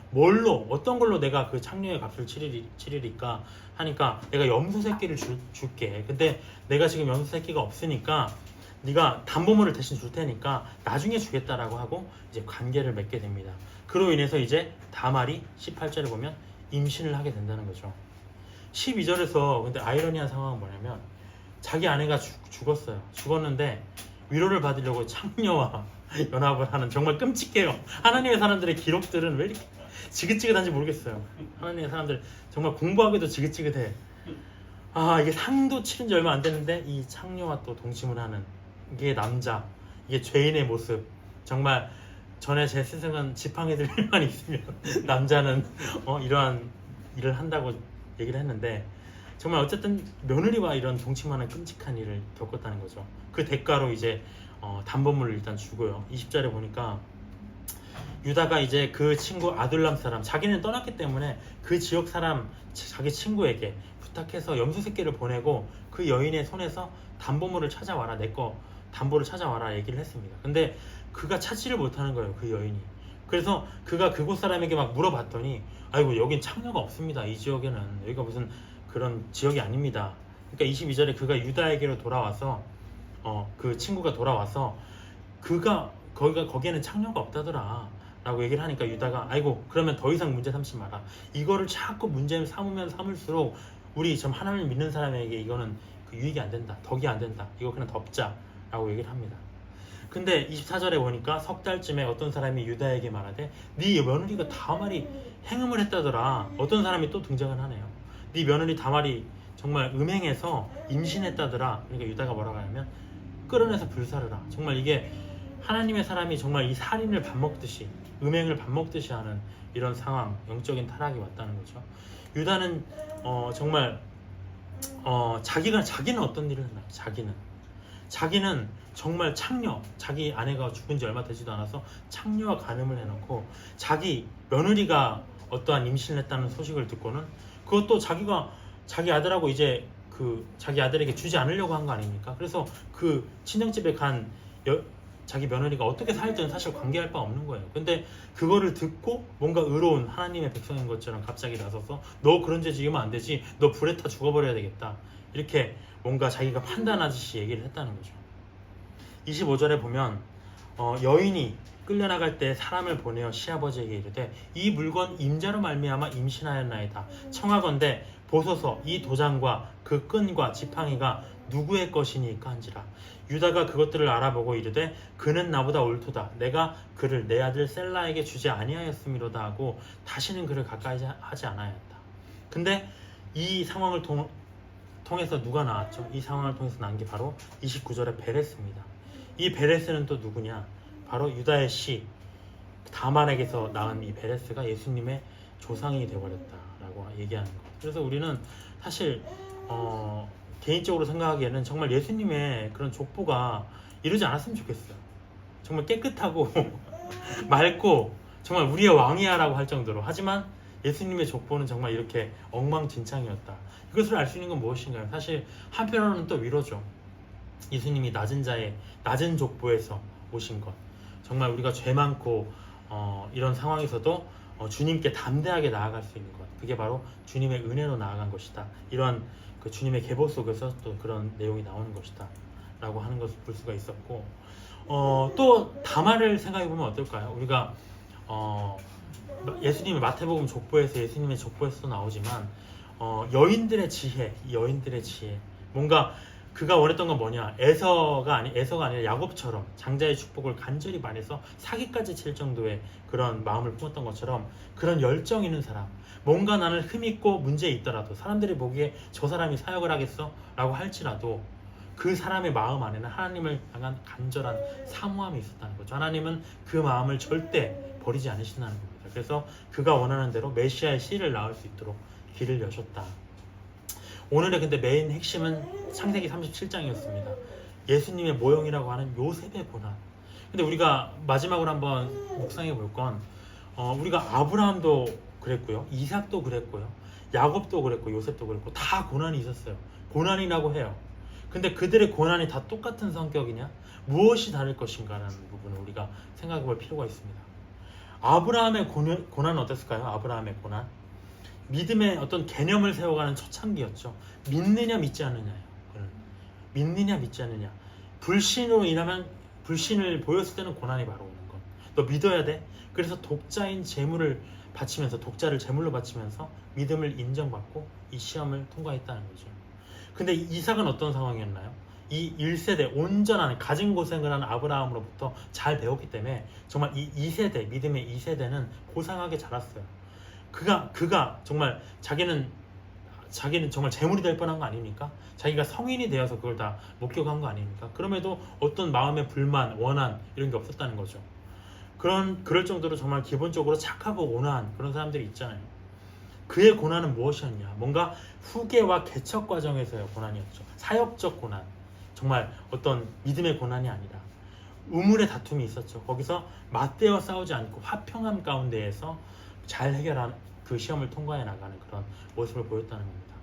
어떤 걸로 내가 그 창녀의 값을 치리리까 하니까 내가 염소 새끼를 줄게. 근데 내가 지금 염소 새끼가 없으니까 네가 담보물을 대신 줄 테니까 나중에 주겠다라고 하고 이제 관계를 맺게 됩니다. 그로 인해서 이제 다말이 18절에 보면 임신을 하게 된다는 거죠. 12절에서 근데 아이러니한 상황은 뭐냐면 자기 아내가 죽었어요. 죽었는데 위로를 받으려고 창녀와 연합을 하는 정말 끔찍해요. 하나님의 사람들의 기록들은 왜 이렇게 지긋지긋한지 모르겠어요. 하나님의 사람들 정말 공부하기도 지긋지긋해. 이게 상도 치른 지 얼마 안 됐는데 이 창녀와 또 동침을 하는 이게 남자, 이게 죄인의 모습. 정말 전에 제 스승은 지팡이들 일만 있으면 남자는 이러한 일을 한다고 얘기를 했는데 정말 어쨌든 며느리와 이런 동침하는 끔찍한 일을 겪었다는 거죠. 그 대가로 이제 담보물을 일단 주고요. 20절에 보니까 유다가 이제 그 친구 아둘람 사람, 자기는 떠났기 때문에 그 지역 사람 자기 친구에게 부탁해서 염소 새끼를 보내고 그 여인의 손에서 담보물을 찾아와라, 내 거 담보를 찾아와라 얘기를 했습니다. 근데 그가 찾지를 못하는 거예요, 그 여인이. 그래서 그가 그곳 사람에게 막 물어봤더니 아이고 여긴 창녀가 없습니다. 이 지역에는 여기가 무슨 그런 지역이 아닙니다. 그러니까 22절에 그가 유다에게로 돌아와서 그 친구가 돌아와서 거기에는 창녀가 없다더라 라고 얘기를 하니까 유다가 아이고 그러면 더 이상 문제 삼지 마라. 이거를 자꾸 문제 삼으면 삼을수록 우리 좀 하나님을 믿는 사람에게 이거는 그 유익이 안 된다, 덕이 안 된다, 이거 그냥 덮자 라고 얘기를 합니다. 근데 24절에 보니까 석 달쯤에 어떤 사람이 유다에게 말하되 네 며느리가 다말이 행음을 했다더라. 어떤 사람이 또 등장을 하네요. 네 며느리 다말이 정말 음행해서 임신했다더라. 그러니까 유다가 뭐라고 하냐면 끌어내서 불사르라. 정말 이게 하나님의 사람이 정말 이 살인을 밥 먹듯이, 음행을 밥 먹듯이 하는 이런 상황, 영적인 타락이 왔다는 거죠. 유다는 정말 자기는 어떤 일을 했나요? 자기는 정말 창녀, 자기 아내가 죽은 지 얼마 되지도 않아서 창녀와 간음을 해놓고 자기 며느리가 어떠한 임신을 했다는 소식을 듣고는 그것도 자기 아들하고 이제 자기 아들에게 주지 않으려고 한 거 아닙니까? 그래서 그 친정집에 간 자기 며느리가 어떻게 살든 사실 관계할 바 없는 거예요. 근데 그거를 듣고 뭔가 의로운 하나님의 백성인 것처럼 갑자기 나서서 너 그런 죄 지으면 안 되지, 너 불에 타 죽어버려야 되겠다, 이렇게 뭔가 자기가 판단하듯이 얘기를 했다는 거죠. 25절에 보면 여인이 끌려나갈 때 사람을 보내어 시아버지에게 이르되 이 물건 임자로 말미암아 임신하였나이다. 청하건대 보소서 이 도장과 그 끈과 지팡이가 누구의 것이니까 한지라. 유다가 그것들을 알아보고 이르되 그는 나보다 옳도다. 내가 그를 내 아들 셀라에게 주지 아니하였음이로다 하고 다시는 그를 가까이 하지 않아야했다. 근데 이 상황을 통해서 누가 나왔죠? 이 상황을 통해서 난 게 바로 29절의 베레스입니다. 이 베레스는 또 누구냐? 바로 유다의 씨 다만에게서 낳은 이 베레스가 예수님의 조상이 되어버렸다라고 얘기하는 것. 그래서 우리는 사실 개인적으로 생각하기에는 정말 예수님의 그런 족보가 이러지 않았으면 좋겠어요. 정말 깨끗하고 맑고 정말 우리의 왕이야라고 할 정도로. 하지만 예수님의 족보는 정말 이렇게 엉망진창이었다. 이것을 알 수 있는 건 무엇인가요? 사실 한편으로는 또 위로죠. 예수님이 낮은 족보에서 오신 것, 정말 우리가 죄 많고 이런 상황에서도 주님께 담대하게 나아갈 수 있는 것, 그게 바로 주님의 은혜로 나아간 것이다. 이런 그 주님의 계보 속에서 또 그런 내용이 나오는 것이다 라고 하는 것을 볼 수가 있었고, 또 다말을 생각해 보면 어떨까요? 우리가 예수님의 마태복음 족보에서, 예수님의 족보에서도 나오지만 여인들의 지혜, 뭔가 그가 원했던 건 뭐냐? 에서가 아니라 야곱처럼 장자의 축복을 간절히 바래서 사기까지 칠 정도의 그런 마음을 품었던 것처럼, 그런 열정 있는 사람, 뭔가 나는 흠있고 문제 있더라도 사람들이 보기에 저 사람이 사역을 하겠어? 라고 할지라도 그 사람의 마음 안에는 하나님을 향한 간절한 사모함이 있었다는 거죠. 하나님은 그 마음을 절대 버리지 않으신다는 겁니다. 그래서 그가 원하는 대로 메시아의 씨를 낳을 수 있도록 길을 여셨다. 오늘의 근데 메인 핵심은 창세기 37장이었습니다. 예수님의 모형이라고 하는 요셉의 고난. 근데 우리가 마지막으로 한번 묵상해 볼 건, 우리가 아브라함도 그랬고요, 이삭도 그랬고요, 야곱도 그랬고, 요셉도 그랬고, 다 고난이 있었어요. 고난이라고 해요. 근데 그들의 고난이 다 똑같은 성격이냐? 무엇이 다를 것인가라는 부분을 우리가 생각해 볼 필요가 있습니다. 아브라함의 고난은 어땠을까요? 아브라함의 고난, 믿음의 어떤 개념을 세워가는 초창기였죠. 믿느냐 믿지 않느냐예요. 믿느냐 믿지 않느냐. 불신으로 인하면, 불신을 보였을 때는 고난이 바로 오는 것. 너 믿어야 돼. 그래서 독자인 제물을 바치면서, 독자를 제물로 바치면서 믿음을 인정받고 이 시험을 통과했다는 거죠. 근데 이삭은 어떤 상황이었나요? 이 1세대 온전한 가진 고생을 한 아브라함으로부터 잘 배웠기 때문에 정말 이 2세대, 믿음의 2세대는 고상하게 자랐어요. 그가 정말 자기는 정말 재물이 될 뻔한 거 아닙니까? 자기가 성인이 되어서 그걸 다 목격한 거 아닙니까? 그럼에도 어떤 마음의 불만, 원한 이런 게 없었다는 거죠. 그럴 정도로 정말 기본적으로 착하고 온화한 그런 사람들이 있잖아요. 그의 고난은 무엇이었냐? 뭔가 후계와 개척 과정에서의 고난이었죠. 사역적 고난, 정말 어떤 믿음의 고난이 아니라 우물의 다툼이 있었죠. 거기서 맞대어 싸우지 않고 화평함 가운데에서 잘 해결한 그 시험을 통과해 나가는 그런 모습을 보였다는 겁니다.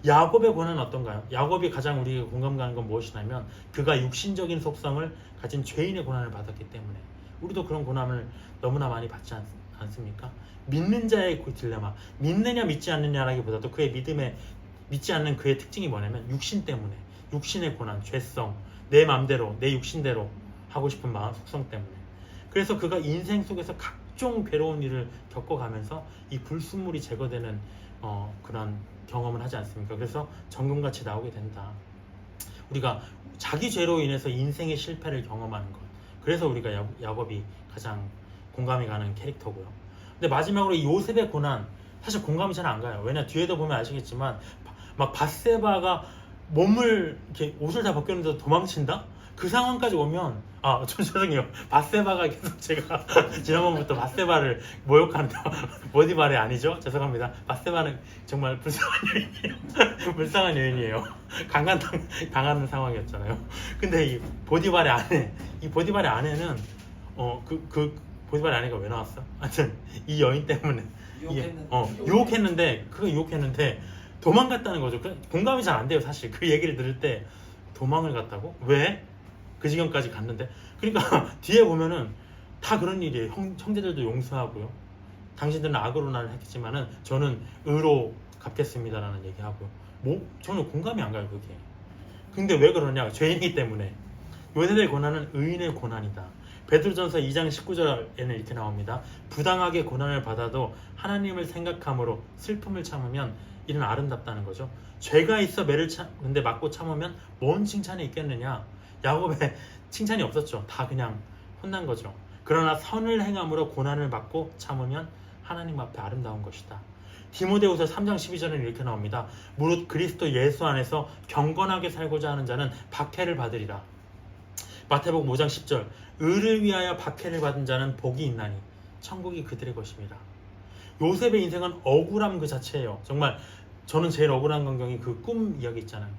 야곱의 고난은 어떤가요? 야곱이 가장 우리에게 공감 가는 건 무엇이냐면, 그가 육신적인 속성을 가진 죄인의 고난을 받았기 때문에 우리도 그런 고난을 너무나 많이 받지 않습니까? 믿는 자의 그 딜레마, 믿느냐 믿지 않느냐라기보다도 그의 믿지 않는 그의 특징이 뭐냐면 육신 때문에, 육신의 고난, 죄성, 내 맘대로, 내 육신대로 하고 싶은 마음 속성 때문에. 그래서 그가 인생 속에서 각종 괴로운 일을 겪어가면서 이 불순물이 제거되는 그런 경험을 하지 않습니까? 그래서 정금같이 나오게 된다. 우리가 자기 죄로 인해서 인생의 실패를 경험하는 것, 그래서 우리가 야곱이 가장 공감이 가는 캐릭터고요. 근데 마지막으로 이 요셉의 고난, 사실 공감이 잘 안 가요. 왜냐, 뒤에도 보면 아시겠지만 막 밧세바가 몸을 이렇게 옷을 다 벗겼는데도 도망친다? 그 상황까지 오면, 좀 죄송해요. 밧세바가 계속 제가 지난번부터 밧세바를 모욕하는데 보디발이 아니죠? 죄송합니다. 밧세바는 정말 불쌍한 여인이에요. 불쌍한 여인이에요. 강한 상황이었잖아요. 근데 이 보디발의 아내는 보디발의 아내가 왜 나왔어? 하여튼 이 여인 때문에 유혹했는데 도망갔다는 거죠. 공감이 잘 안 돼요. 사실 그 얘기를 들을 때 도망을 갔다고? 왜? 그 지경까지 갔는데, 그러니까 뒤에 보면은 다 그런 일이에요. 형제들도 용서하고요. 당신들은 악으로 나를 했지만은 저는 의로 갚겠습니다라는 얘기하고요. 뭐 저는 공감이 안 가요 그게. 근데 왜 그러냐? 죄인이기 때문에. 요셉의 고난은 의인의 고난이다. 베드로전서 2장 19절에는 이렇게 나옵니다. 부당하게 고난을 받아도 하나님을 생각함으로 슬픔을 참으면 이는 아름답다는 거죠. 죄가 있어 매를 근데 맞고 참으면 뭔 칭찬이 있겠느냐? 야곱의 칭찬이 없었죠. 다 그냥 혼난 거죠. 그러나 선을 행함으로 고난을 받고 참으면 하나님 앞에 아름다운 것이다. 디모데후서 3장 12절에는 이렇게 나옵니다. 무릇 그리스도 예수 안에서 경건하게 살고자 하는 자는 박해를 받으리라. 마태복음 5장 10절 의를 위하여 박해를 받은 자는 복이 있나니 천국이 그들의 것입니다. 요셉의 인생은 억울함 그 자체예요. 정말 저는 제일 억울한 광경이 그 꿈 이야기 있잖아요.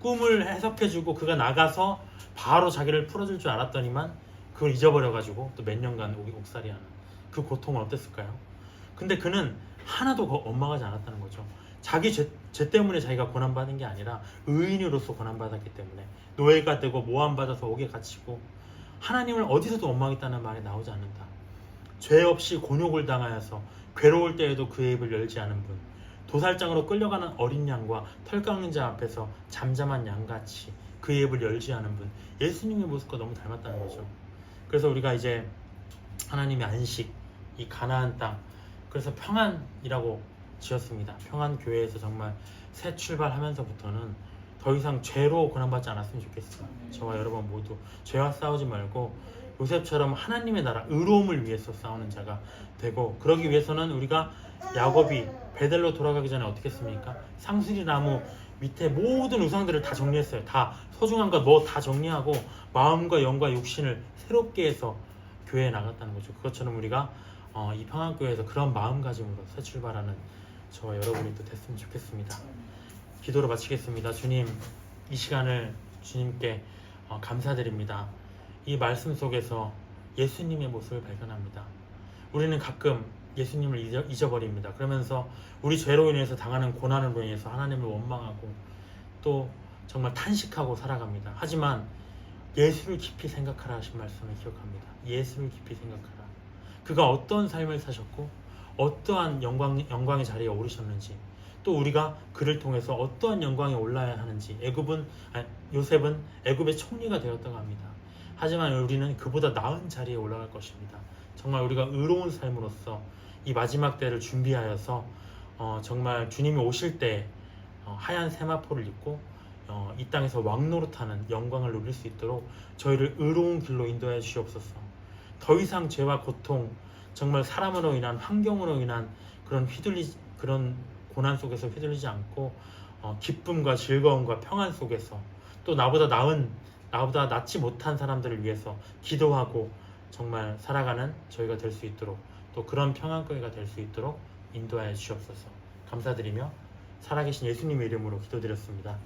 꿈을 해석해주고 그가 나가서 바로 자기를 풀어줄 줄 알았더니만 그걸 잊어버려가지고 또 몇 년간 옥살이하는 그 고통은 어땠을까요? 근데 그는 하나도 원망하지 않았다는 거죠. 자기 죄 때문에 자기가 고난받은 게 아니라 의인으로서 고난받았기 때문에 노예가 되고 모함받아서 옥에 갇히고 하나님을 어디서도 원망했다는 말이 나오지 않는다. 죄 없이 곤욕을 당하여서 괴로울 때에도 그의 입을 열지 않은 분, 도살장으로 끌려가는 어린 양과 털 깎는 자 앞에서 잠잠한 양같이 그의 입을 열지 않은 분, 예수님의 모습과 너무 닮았다는 거죠. 그래서 우리가 이제 하나님의 안식, 이 가나안 땅, 그래서 평안이라고 지었습니다. 평안교회에서 정말 새 출발하면서부터는 더 이상 죄로 고난받지 않았으면 좋겠어요. 저와 여러분 모두 죄와 싸우지 말고 요셉처럼 하나님의 나라, 의로움을 위해서 싸우는 자가 되고, 그러기 위해서는 우리가 야곱이 베델로 돌아가기 전에 어떻게 했습니까? 상수리 나무 밑에 모든 우상들을 다 정리했어요. 다 소중한 것 뭐 다 정리하고 마음과 영과 육신을 새롭게 해서 교회에 나갔다는 거죠. 그것처럼 우리가 이 평안교회에서 그런 마음가짐으로 새 출발하는 저와 여러분이 또 됐으면 좋겠습니다. 기도로 마치겠습니다. 주님, 이 시간을 주님께 감사드립니다. 이 말씀 속에서 예수님의 모습을 발견합니다. 우리는 가끔 예수님을 잊어버립니다. 그러면서 우리 죄로 인해서 당하는 고난으로 인해서 하나님을 원망하고 또 정말 탄식하고 살아갑니다. 하지만 예수를 깊이 생각하라 하신 말씀을 기억합니다. 예수를 깊이 생각하라. 그가 어떤 삶을 사셨고 어떠한 영광의 자리에 오르셨는지, 또 우리가 그를 통해서 어떠한 영광에 올라야 하는지. 요셉은 애굽의 총리가 되었다고 합니다. 하지만 우리는 그보다 나은 자리에 올라갈 것입니다. 정말 우리가 의로운 삶으로서 이 마지막 때를 준비하여서 정말 주님이 오실 때 하얀 세마포를 입고 이 땅에서 왕노릇하는 영광을 누릴 수 있도록 저희를 의로운 길로 인도해 주시옵소서. 더 이상 죄와 고통, 정말 사람으로 인한, 환경으로 인한 그런 고난 속에서 휘둘리지 않고 기쁨과 즐거움과 평안 속에서 또 나보다 낫지 못한 사람들을 위해서 기도하고 정말 살아가는 저희가 될 수 있도록, 또 그런 평안교회가 될 수 있도록 인도하여 주시옵소서. 감사드리며 살아계신 예수님의 이름으로 기도드렸습니다.